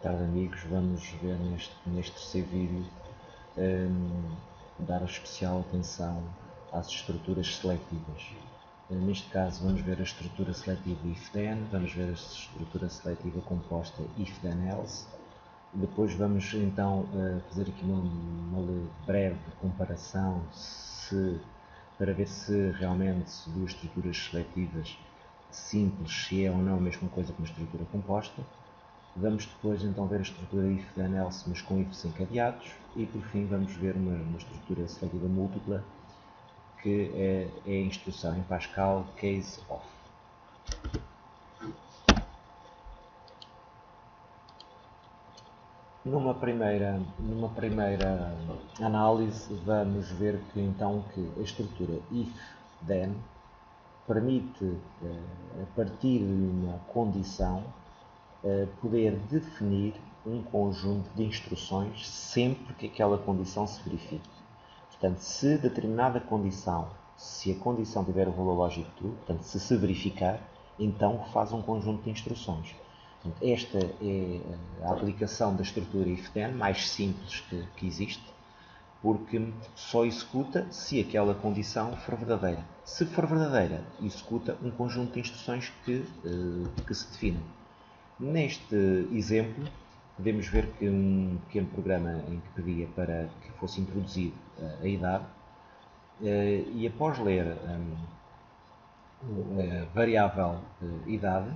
tarde amigos, vamos ver neste terceiro vídeo dar especial atenção às estruturas seletivas. Neste caso vamos ver a estrutura seletiva if-then, vamos ver a estrutura seletiva composta if-then-else. Depois vamos então fazer aqui uma breve comparação para ver se realmente duas estruturas seletivas simples se é ou não a mesma coisa que uma estrutura composta. Vamos depois então ver a estrutura if-then-else, mas com ifs encadeados, e por fim vamos ver uma estrutura seletiva múltipla, que é a instrução em Pascal case of. Numa primeira análise vamos ver que então a estrutura if-then permite, a partir de uma condição, poder definir um conjunto de instruções sempre que aquela condição se verifique. Portanto, se determinada condição, se a condição tiver o valor lógico true, portanto, se verificar, então faz um conjunto de instruções. Portanto, esta é a aplicação da estrutura if-then mais simples que existe, porque só executa se aquela condição for verdadeira. Se for verdadeira, executa um conjunto de instruções que se definem. Neste exemplo, podemos ver que um pequeno programa em que pedia para que fosse introduzido a idade, e após ler a variável idade,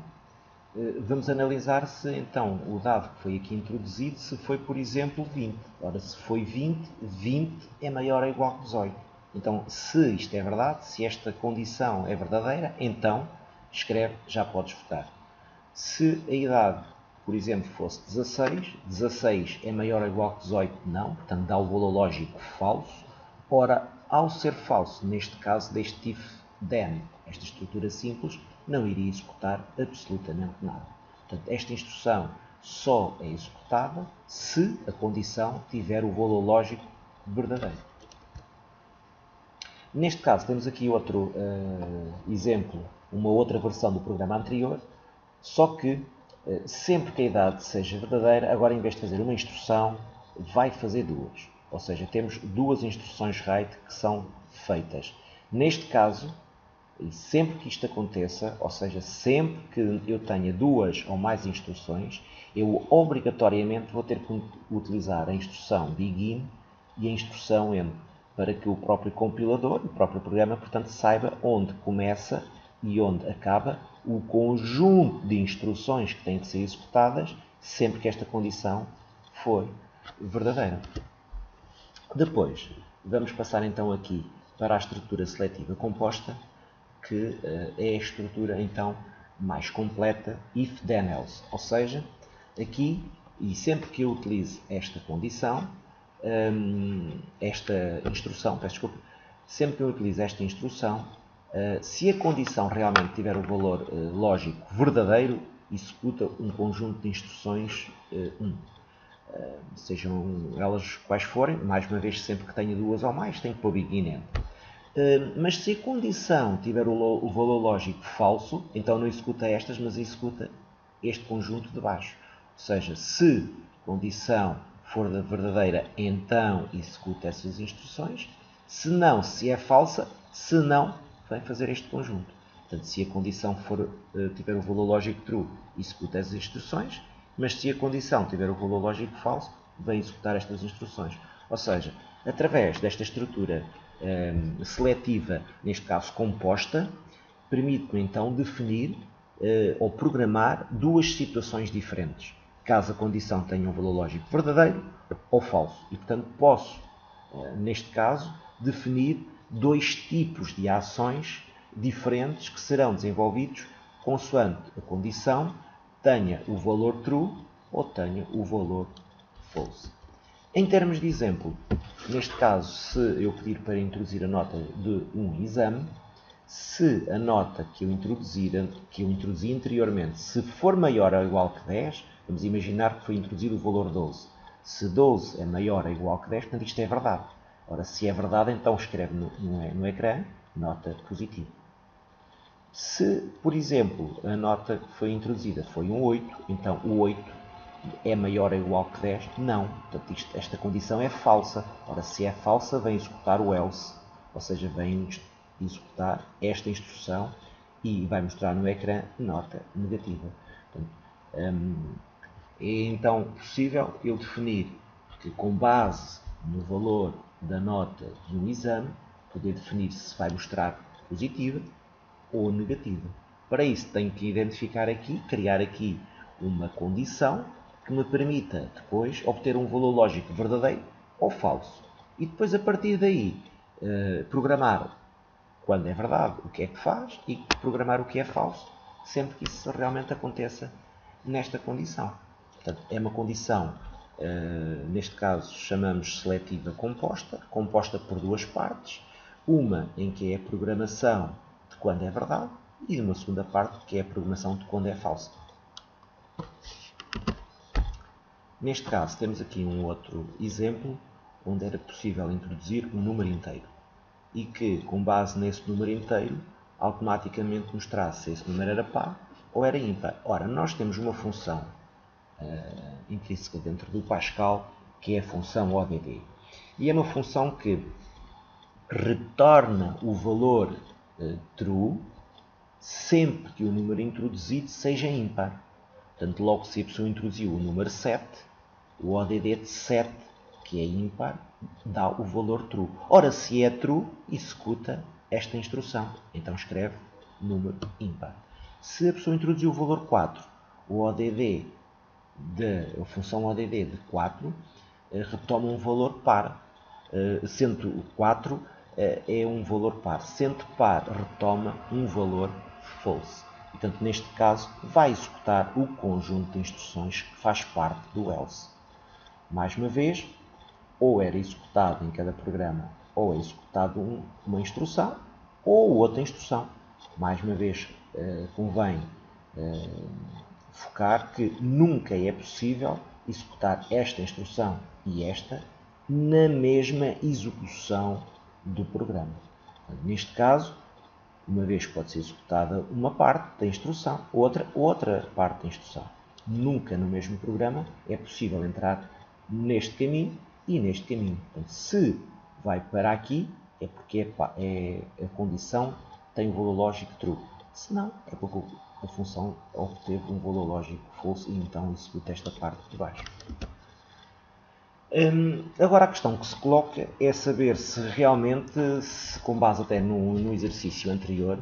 vamos analisar se então o dado que foi aqui introduzido, se foi, por exemplo, 20. Ora, se foi 20, 20 é maior ou igual que 18. Então, se isto é verdade, se esta condição é verdadeira, então escreve, já podes votar. Se a idade, por exemplo, fosse 16, 16 é maior ou igual que 18, não, portanto dá o valor lógico falso. Ora, ao ser falso, neste caso deste if-then, esta estrutura simples, não iria executar absolutamente nada. Portanto, esta instrução só é executada se a condição tiver o valor lógico verdadeiro. Neste caso, temos aqui outro exemplo, uma outra versão do programa anterior, só que sempre que a idade seja verdadeira, agora em vez de fazer uma instrução, vai fazer duas. Ou seja, temos duas instruções write que são feitas. Neste caso, e sempre que isto aconteça, ou seja, sempre que eu tenha duas ou mais instruções, eu obrigatoriamente vou ter que utilizar a instrução begin e a instrução end, para que o próprio compilador, o próprio programa, portanto, saiba onde começa e onde acaba o conjunto de instruções que têm que ser executadas sempre que esta condição for verdadeira. Depois, vamos passar então aqui para a estrutura seletiva composta, que é a estrutura então mais completa if-then-else. Ou seja, aqui, e sempre que eu utilize esta condição, esta instrução, peço desculpa, sempre que eu utilizo esta instrução, se a condição realmente tiver o valor lógico verdadeiro, executa um conjunto de instruções 1. Sejam elas quais forem, mais uma vez, sempre que tenha duas ou mais, tem que pôr begin end. Mas se a condição tiver o valor lógico falso, então não executa estas, mas executa este conjunto de baixo. Ou seja, se a condição for verdadeira, então executa essas instruções. Se não, se é falsa, se não, vem fazer este conjunto. Portanto, se a condição tiver o valor lógico true, executa as instruções, mas se a condição tiver o valor lógico falso, vem executar estas instruções. Ou seja, através desta estrutura seletiva, neste caso composta, permite-me então definir ou programar duas situações diferentes, caso a condição tenha um valor lógico verdadeiro ou falso. E, portanto, posso, neste caso, definir dois tipos de ações diferentes que serão desenvolvidos consoante a condição tenha o valor true ou tenha o valor false. Em termos de exemplo, neste caso, se eu pedir para introduzir a nota de um exame, se a nota que eu introduzi anteriormente, se for maior ou igual que 10, vamos imaginar que foi introduzido o valor 12. Se 12 é maior ou igual que 10, portanto isto é verdade. Ora, se é verdade, então escreve no ecrã nota positiva. Se, por exemplo, a nota que foi introduzida foi um 8, então o 8 é maior ou igual que 10? Não. Portanto, esta condição é falsa. Ora, se é falsa, vem executar o else, ou seja, vem executar esta instrução e vai mostrar no ecrã nota negativa. Portanto, é então possível eu definir que, com base no valor da nota de um exame, poder definir se vai mostrar positiva ou negativa. Para isso, tenho que identificar aqui, criar aqui uma condição que me permita depois obter um valor lógico verdadeiro ou falso. E depois, a partir daí, programar quando é verdade o que é que faz e programar o que é falso, sempre que isso realmente aconteça nesta condição. Portanto, é uma condição, neste caso chamamos seletiva composta, composta por duas partes, uma em que é a programação de quando é verdade e uma segunda parte que é a programação de quando é falso. Neste caso temos aqui um outro exemplo onde era possível introduzir um número inteiro e que, com base nesse número inteiro, automaticamente mostrasse se esse número era par ou era ímpar. Ora, nós temos uma função intrínseca dentro do Pascal, que é a função ODD. E é uma função que retorna o valor true sempre que o número introduzido seja ímpar. Portanto, logo se a pessoa introduziu o número 7, o ODD de 7, que é ímpar, dá o valor true. Ora, se é true, executa esta instrução. Então escreve número ímpar. Se a pessoa introduziu o valor 4, o ODD a função ODD de 4 retoma um valor par. Sendo 4 é um valor par. Sendo par, retoma um valor false. Portanto, neste caso, vai executar o conjunto de instruções que faz parte do else. Mais uma vez, ou era executado em cada programa, ou é executado uma instrução, ou outra instrução. Mais uma vez, convém focar que nunca é possível executar esta instrução e esta na mesma execução do programa. Neste caso, uma vez que pode ser executada uma parte da instrução, outra parte da instrução. Nunca no mesmo programa é possível entrar neste caminho e neste caminho. Portanto, se vai para aqui, é porque a condição tem um valor lógico true. Se não, é porque a função obteve um valor lógico false e então executa esta parte de baixo. Agora a questão que se coloca é saber se realmente, com base até no exercício anterior,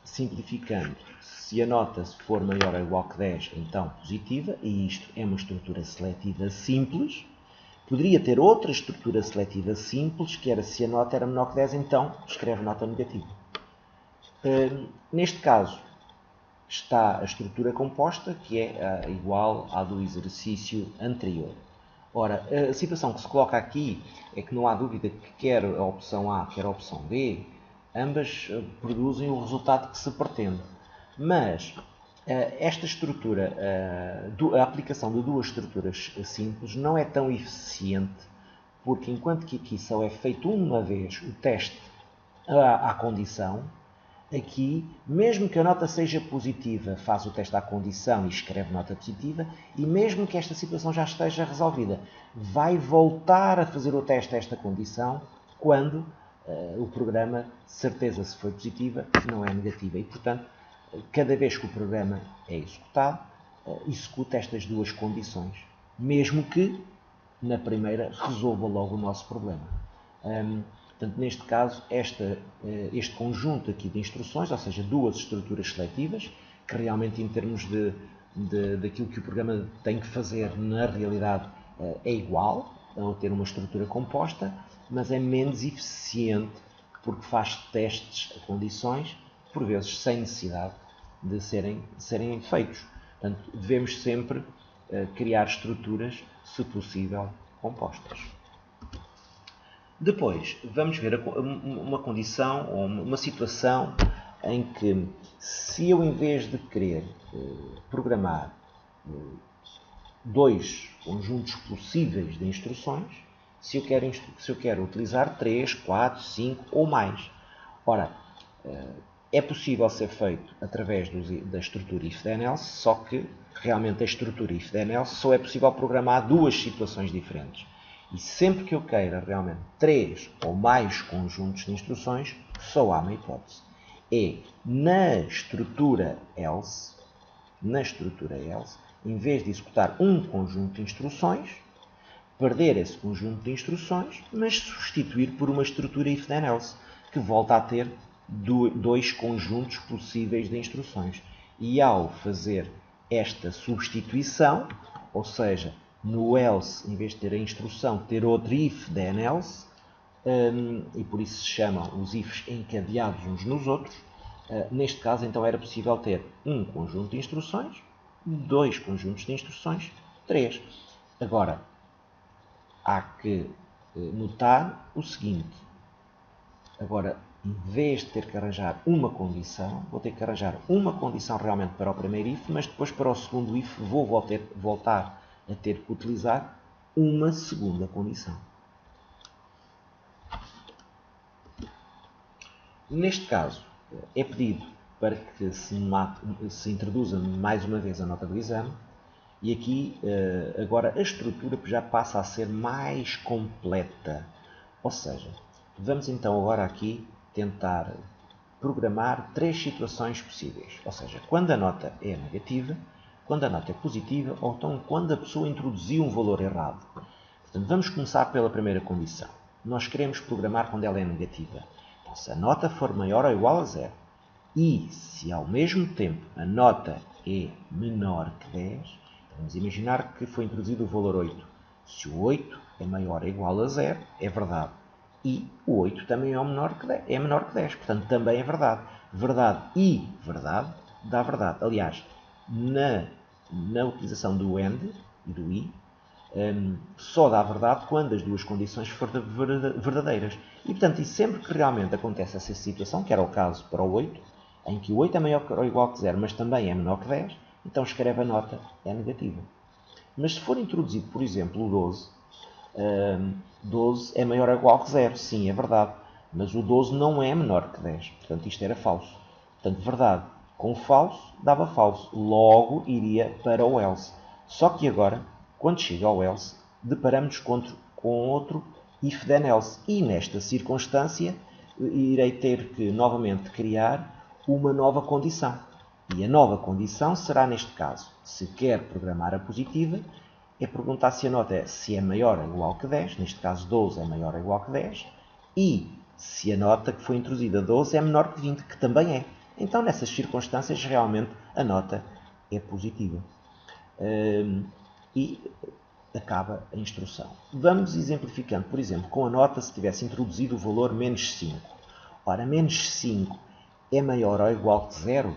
simplificando, se a nota for maior ou igual que 10, então positiva, e isto é uma estrutura seletiva simples. Poderia ter outra estrutura seletiva simples, que era se a nota era menor que 10, então escreve nota negativa. Neste caso, está a estrutura composta, que é igual à do exercício anterior. Ora, a situação que se coloca aqui é que não há dúvida que quer a opção A, quer a opção B, ambas produzem o resultado que se pretende. Mas esta estrutura, a aplicação de duas estruturas simples não é tão eficiente, porque enquanto que aqui só é feito uma vez o teste à condição, aqui, mesmo que a nota seja positiva, faz o teste à condição e escreve nota positiva, e mesmo que esta situação já esteja resolvida, vai voltar a fazer o teste a esta condição quando o programa, certeza se foi positiva, não é negativa. E, portanto, cada vez que o programa é executado, executa estas duas condições, mesmo que na primeira resolva logo o nosso problema. Portanto, neste caso, este conjunto aqui de instruções, ou seja, duas estruturas seletivas, que realmente em termos daquilo que o programa tem que fazer, na realidade é igual a ter uma estrutura composta, mas é menos eficiente porque faz testes a condições, por vezes sem necessidade de serem feitos. Portanto, devemos sempre criar estruturas, se possível, compostas. Depois, vamos ver uma condição ou uma situação em que, se eu, em vez de querer programar dois conjuntos possíveis de instruções, se eu quero utilizar 3, 4, 5 ou mais. Ora, é possível ser feito através da estrutura if then else, só que realmente a estrutura if then else, só é possível programar duas situações diferentes. E sempre que eu queira realmente 3 ou mais conjuntos de instruções, só há uma hipótese. É na estrutura else, em vez de executar um conjunto de instruções, perder esse conjunto de instruções, mas substituir por uma estrutura if then else, que volta a ter dois conjuntos possíveis de instruções. E ao fazer esta substituição, ou seja, no else, em vez de ter a instrução, ter outro if then else, e por isso se chamam os ifs encadeados uns nos outros, neste caso então era possível ter um conjunto de instruções, dois conjuntos de instruções, 3. Agora, há que notar o seguinte. Agora, em vez de ter que arranjar uma condição, vou ter que arranjar uma condição realmente para o primeiro if, mas depois para o segundo if vou voltar a ter que utilizar uma segunda condição. Neste caso, é pedido para que se introduza mais uma vez a nota do exame, e aqui agora a estrutura já passa a ser mais completa. Ou seja, vamos então agora aqui tentar programar 3 situações possíveis. Ou seja, quando a nota é negativa, quando a nota é positiva, ou então quando a pessoa introduziu um valor errado. Portanto, vamos começar pela primeira condição. Nós queremos programar quando ela é negativa. Então, se a nota for maior ou igual a 0, e se ao mesmo tempo a nota é menor que 10, vamos imaginar que foi introduzido o valor 8. Se o 8 é maior ou igual a 0, é verdade. E o 8 também é menor que 10, portanto também é verdade. Verdade e verdade dá verdade. Aliás, na utilização do AND e do I, só dá verdade quando as duas condições forem verdadeiras. E portanto, e sempre que realmente acontece essa situação, que era o caso para o 8, em que o 8 é maior ou igual que 0, mas também é menor que 10, então escreve a nota é negativa. Mas se for introduzido, por exemplo, o 12, 12 é maior ou igual que 0. Sim, é verdade. Mas o 12 não é menor que 10. Portanto, isto era falso. Portanto, verdade com falso dava falso. Logo, iria para o else. Só que agora, quando chega ao else, deparamos com outro if then else. E nesta circunstância, irei ter que novamente criar uma nova condição. E a nova condição será, neste caso, se quer programar a positiva, é perguntar se a nota é maior ou igual que 10, neste caso 12 é maior ou igual que 10, e se a nota que foi introduzida 12 é menor que 20, que também é. Então, nessas circunstâncias, realmente a nota é positiva. E acaba a instrução. Vamos exemplificando, por exemplo, com a nota se tivesse introduzido o valor menos 5. Ora, menos 5 é maior ou igual que 0?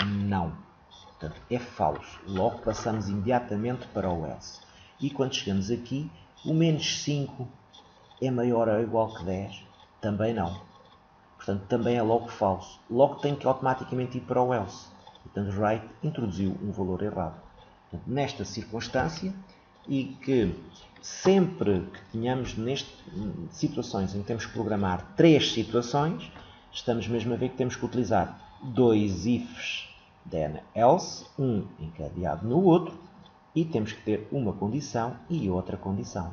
Não. Portanto, é falso. Logo passamos imediatamente para o else. E quando chegamos aqui, o menos 5 é maior ou igual que 10? Também não. Portanto, também é logo falso. Logo tem que automaticamente ir para o else. Portanto, right introduziu um valor errado. Portanto, nesta circunstância, e que sempre que tenhamos situações em que temos que programar 3 situações, estamos mesmo a ver que temos que utilizar 2 ifs then else, um encadeado no outro, e temos que ter uma condição e outra condição.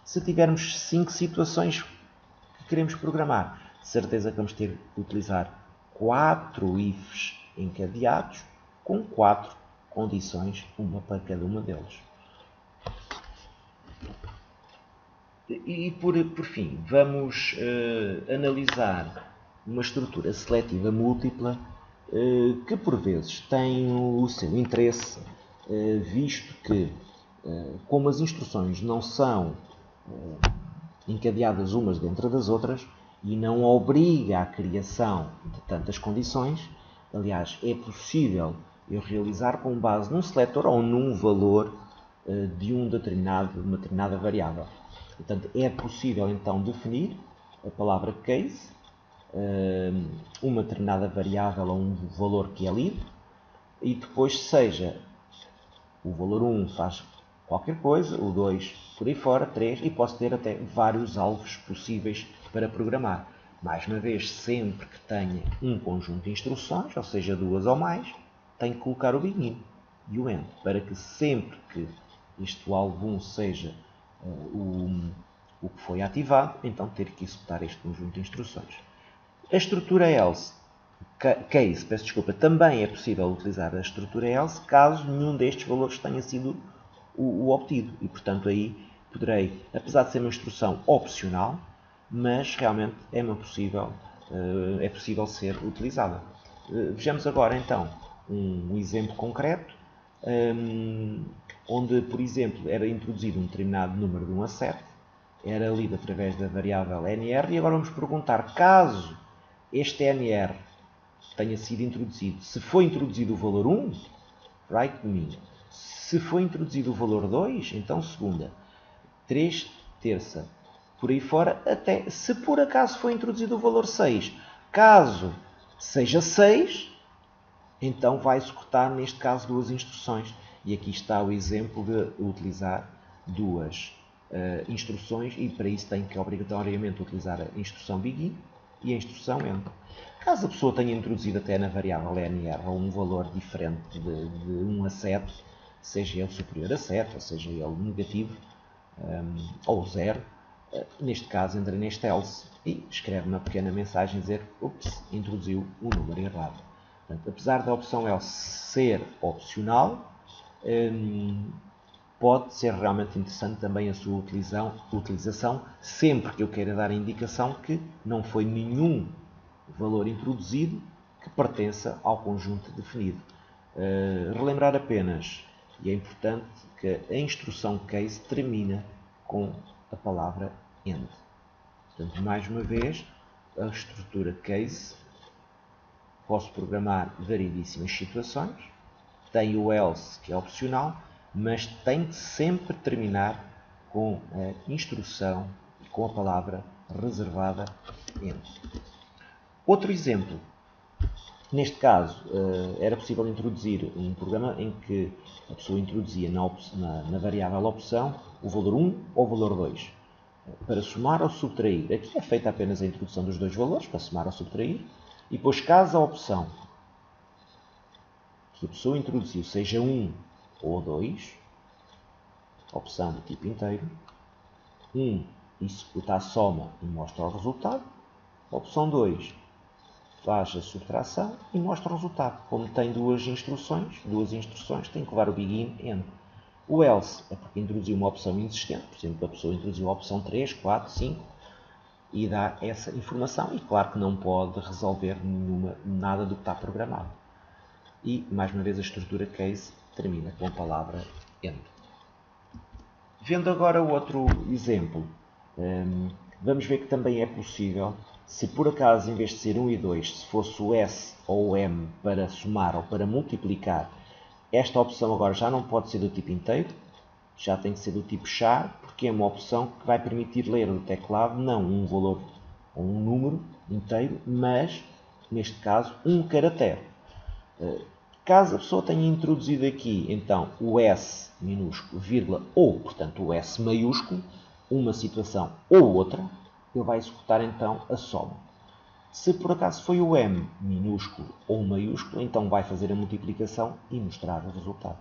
Se tivermos 5 situações que queremos programar, certeza que vamos ter que utilizar 4 ifs encadeados com 4 condições, uma para cada uma deles. E por fim, vamos analisar uma estrutura seletiva múltipla que por vezes tem o seu interesse, visto que, como as instruções não são encadeadas umas dentro das outras e não obriga à criação de tantas condições, aliás, é possível eu realizar com base num seletor ou num valor de uma determinada variável. Portanto, é possível então definir a palavra case, uma determinada variável ou um valor que é lido, e depois seja o valor 1 faz qualquer coisa, o 2 por aí fora, 3, e posso ter até vários alvos possíveis para programar. Mais uma vez, sempre que tenha um conjunto de instruções, ou seja, 2 ou mais, tenho que colocar o bininho. e o AND, para que sempre que este alvo seja o que foi ativado, então ter que executar este conjunto de instruções. A estrutura else, case, peço desculpa, também é possível utilizar a estrutura else caso nenhum destes valores tenha sido o obtido. E, portanto, aí poderei, apesar de ser uma instrução opcional, mas realmente é possível ser utilizada. Vejamos agora, então, um exemplo concreto, onde, por exemplo, era introduzido um determinado número de 1 a 7, era lido através da variável NR, e agora vamos perguntar, caso este NR tenha sido introduzido, se foi introduzido o valor 1, right domingo. Se foi introduzido o valor 2, então segunda. 3, terça. Por aí fora, até se por acaso foi introduzido o valor 6. Caso seja 6, então vai executar, neste caso, duas instruções. E aqui está o exemplo de utilizar duas instruções, e para isso tem que obrigatoriamente utilizar a instrução begin e a instrução end. Caso a pessoa tenha introduzido até na variável NR um valor diferente de 1 a 7, seja ele superior a 7, ou seja ele negativo, ou 0, neste caso entra neste else e escreve uma pequena mensagem a dizer, ups, introduziu o número errado. Portanto, apesar da opção else ser opcional, pode ser realmente interessante também a sua utilização sempre que eu queira dar a indicação que não foi nenhum valor introduzido que pertença ao conjunto definido. Relembrar apenas, e é importante, que a instrução case termina com a palavra end. Portanto, mais uma vez, a estrutura case, posso programar variedíssimas situações, tem o else, que é opcional, mas tem que sempre terminar com a instrução e com a palavra reservada end. Outro exemplo. Neste caso, era possível introduzir um programa em que a pessoa introduzia na variável opção o valor 1 ou o valor 2. Para somar ou subtrair, aqui é feita apenas a introdução dos dois valores, para somar ou subtrair, e depois, caso a opção que a pessoa introduziu seja 1 ou 2, opção do tipo inteiro, 1 executa a soma e mostra o resultado, opção 2 faz a subtração e mostra o resultado. Como tem duas instruções tem que levar o begin end. O else é porque introduziu uma opção inexistente, por exemplo, a pessoa introduziu a opção 3, 4, 5 e dá essa informação, e claro que não pode resolver nada do que está programado. E, mais uma vez, a estrutura case termina com a palavra end. Vendo agora o outro exemplo, vamos ver que também é possível, se por acaso, em vez de ser 1 e 2, se fosse o S ou o M para somar ou para multiplicar, esta opção agora já não pode ser do tipo inteiro, já tem que ser do tipo char, porque é uma opção que vai permitir ler do teclado não um valor ou um número inteiro, mas, neste caso, um caractere. Caso a pessoa tenha introduzido aqui, então, o S minúsculo, vírgula, ou, portanto, o S maiúsculo, uma situação ou outra, ele vai executar, então, a soma. Se por acaso foi o M minúsculo ou maiúsculo, então vai fazer a multiplicação e mostrar o resultado.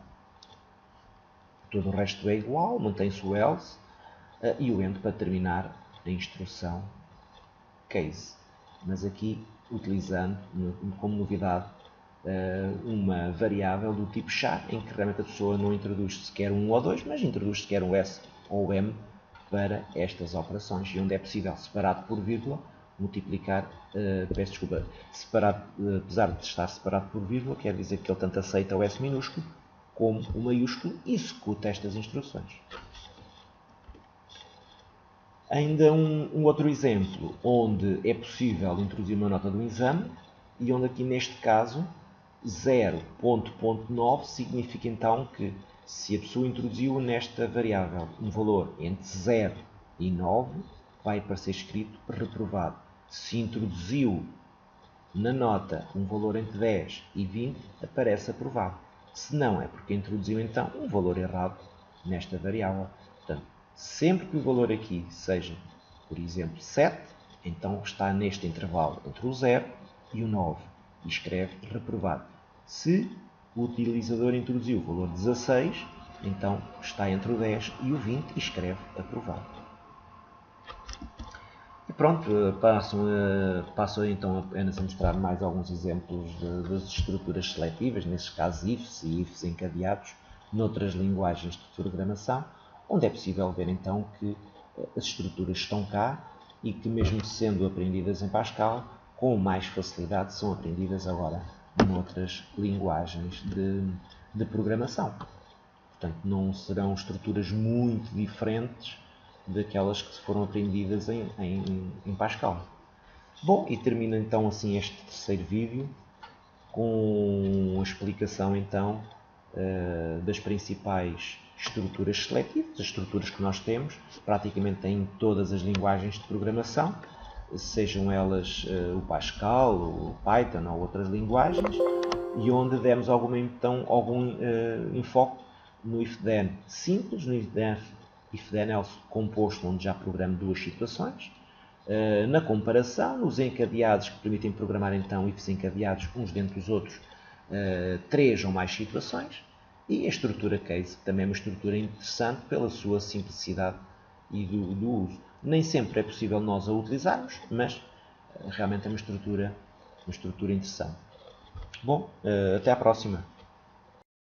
Todo o resto é igual, mantém-se o else e o end para terminar a instrução case. Mas aqui, utilizando como novidade uma variável do tipo char, em que realmente a pessoa não introduz sequer um ou dois, mas introduz sequer um S ou M para estas operações, e onde é possível, separado por vírgula, multiplicar, apesar de estar separado por vírgula, quer dizer que ele tanto aceita o S minúsculo como o maiúsculo e executa estas instruções. Ainda um outro exemplo, onde é possível introduzir uma nota do exame, e onde aqui neste caso 0.9 significa então que se a pessoa introduziu nesta variável um valor entre 0 e 9, vai aparecer escrito reprovado. Se introduziu na nota um valor entre 10 e 20, aparece aprovado. Se não, é porque introduziu então um valor errado nesta variável. Portanto, sempre que o valor aqui seja, por exemplo, 7, então está neste intervalo entre o 0 e o 9 e escreve reprovado. Se o utilizador introduziu o valor 16, então está entre o 10 e o 20 e escreve aprovado. E pronto, passo então apenas a mostrar mais alguns exemplos das estruturas seletivas, nesses casos ifs e ifs encadeados, noutras linguagens de programação, onde é possível ver então que as estruturas estão cá e que, mesmo sendo aprendidas em Pascal, com mais facilidade são aprendidas agora noutras linguagens de programação. Portanto, não serão estruturas muito diferentes daquelas que foram aprendidas em Pascal. Bom, e termino então assim este terceiro vídeo com a explicação então das principais estruturas seletivas, as estruturas que nós temos praticamente em todas as linguagens de programação, sejam elas o Pascal, o Python ou outras linguagens, e onde demos algum enfoque no if-then simples, no if-then else composto, onde já programo duas situações, na comparação, nos encadeados, que permitem programar então ifs encadeados uns dentro dos outros, 3 ou mais situações, e a estrutura case, que também é uma estrutura interessante pela sua simplicidade e do uso. Nem sempre é possível nós a utilizarmos, mas realmente é uma estrutura interessante. Bom, até à próxima.